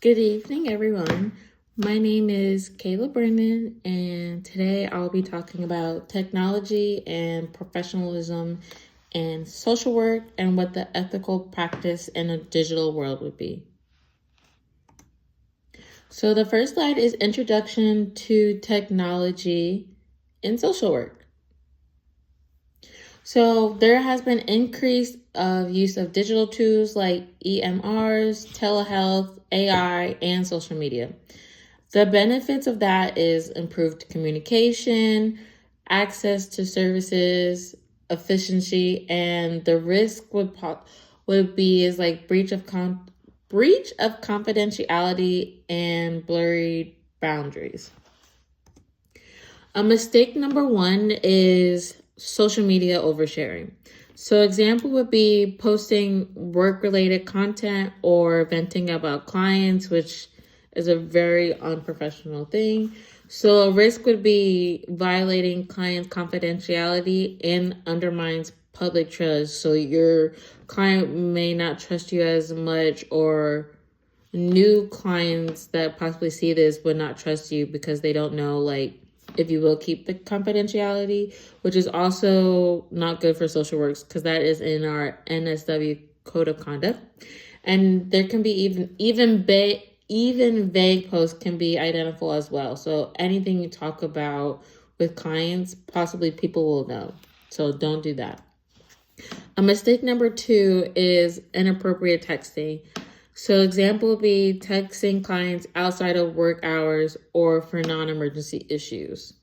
Good evening, everyone. My name is Kayla Brennan, and today I'll be talking about technology and professionalism and social work and what the ethical practice in a digital world would be. So the first slide is Introduction to Technology in Social Work. So there has been increase of use of digital tools like EMRs, telehealth, AI, and social media. The benefits of that is improved communication, access to services, efficiency, and the risk would be is like breach of confidentiality and blurry boundaries. A mistake number one is social media oversharing. So example would be posting work-related content or venting about clients, which is a very unprofessional thing. So a risk would be violating client confidentiality and undermines public trust. So your client may not trust you as much, or new clients that possibly see this would not trust you because they don't know if you will keep the confidentiality, which is also not good for social works because that is in our NSW code of conduct. And there can be even vague posts can be identifiable as well. So anything you talk about with clients, possibly people will know. So don't do that. A mistake number two is inappropriate texting. So example would be texting clients outside of work hours or for non-emergency issues.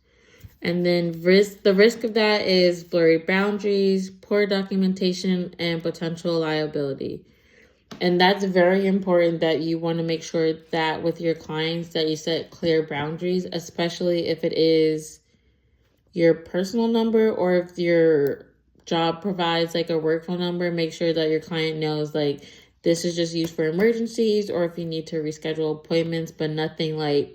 And then the risk of that is blurry boundaries, poor documentation, and potential liability. And that's very important that you want to make sure that with your clients that you set clear boundaries, especially if it is your personal number or if your job provides like a work phone number. Make sure that your client knows this is just used for emergencies or if you need to reschedule appointments, but nothing like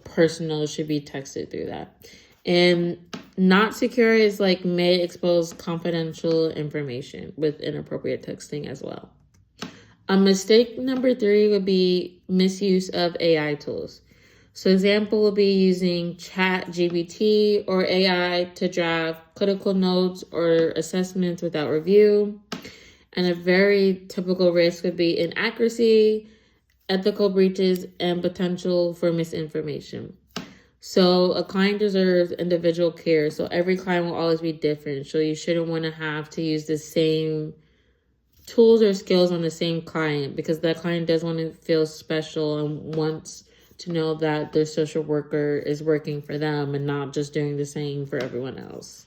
personal should be texted through that. And not secure is may expose confidential information with inappropriate texting as well. A mistake number three would be misuse of AI tools. So example would be using ChatGPT or AI to draft critical notes or assessments without review. And a very typical risk would be inaccuracy, ethical breaches, and potential for misinformation. So a client deserves individual care. So every client will always be different. So you shouldn't want to have to use the same tools or skills on the same client because that client does want to feel special and wants to know that their social worker is working for them and not just doing the same for everyone else.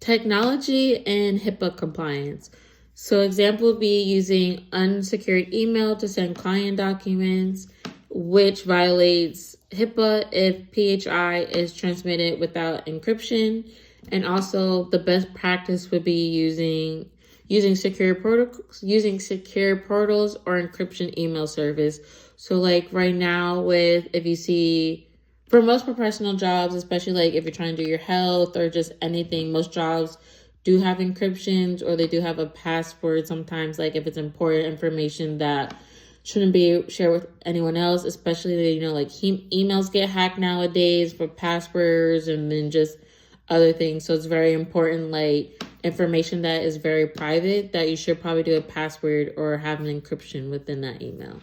Technology and HIPAA compliance. So example would be using unsecured email to send client documents, which violates HIPAA if PHI is transmitted without encryption. And also the best practice would be using secure portals or encryption email service. So right now if you see, for most professional jobs, especially if you're trying to do your health or just anything, most jobs do have encryptions or they do have a password sometimes, if it's important information that shouldn't be shared with anyone else, especially emails get hacked nowadays for passwords and then just other things. So it's very important, information that is very private, that you should probably do a password or have an encryption within that email.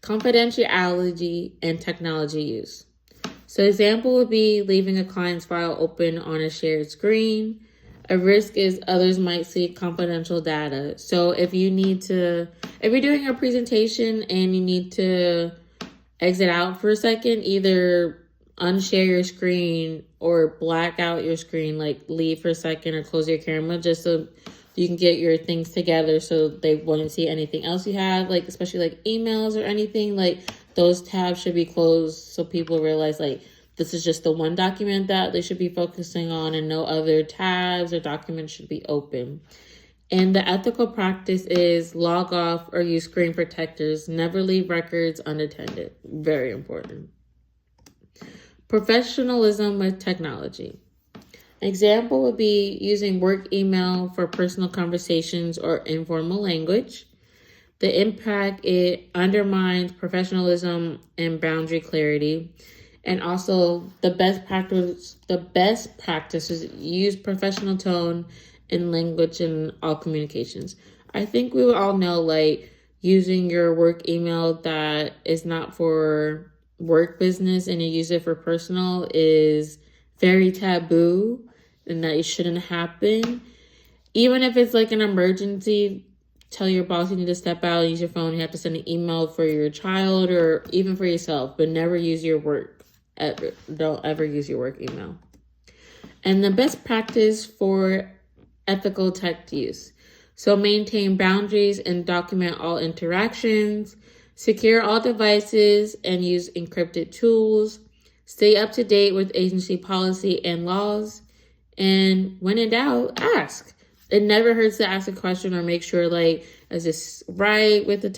Confidentiality and technology use. So example would be leaving a client's file open on a shared screen. A risk is others might see confidential data. So if you're doing a presentation and you need to exit out for a second, either unshare your screen or black out your screen, leave for a second or close your camera just so you can get your things together so they won't see anything else you have, especially emails or anything. Those tabs should be closed so people realize this is just the one document that they should be focusing on and no other tabs or documents should be open. And the ethical practice is log off or use screen protectors. Never leave records unattended. Very important. Professionalism with technology. Example would be using work email for personal conversations or informal language. The impact, it undermines professionalism and boundary clarity. And also the best practice is use professional tone and language in all communications. I think we would all know, like, using your work email that is not for work business and you use it for personal is very taboo, and that it shouldn't happen. Even if it's like an emergency, tell your boss you need to step out and use your phone. You have to send an email for your child or even for yourself, but never use your work. Don't ever use your work email. And the best practice for ethical tech use. So maintain boundaries and document all interactions. Secure all devices and use encrypted tools. Stay up to date with agency policy and laws. And when in doubt, ask. It never hurts to ask a question or make sure, like, is this right with the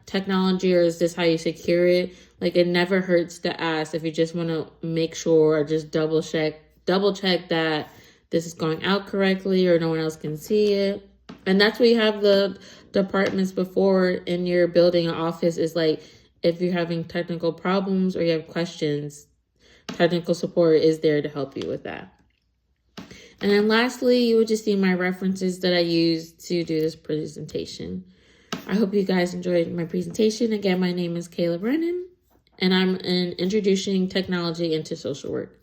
technology, or is this how you secure it? Like, it never hurts to ask if you just want to make sure or just double check that this is going out correctly or no one else can see it. And that's what you have the departments before in your building or office, is like, if you're having technical problems or you have questions, technical support is there to help you with that. And then lastly, you would just see my references that I used to do this presentation. I hope you guys enjoyed my presentation. Again, my name is Kayla Brennan, and I'm introducing technology into social work.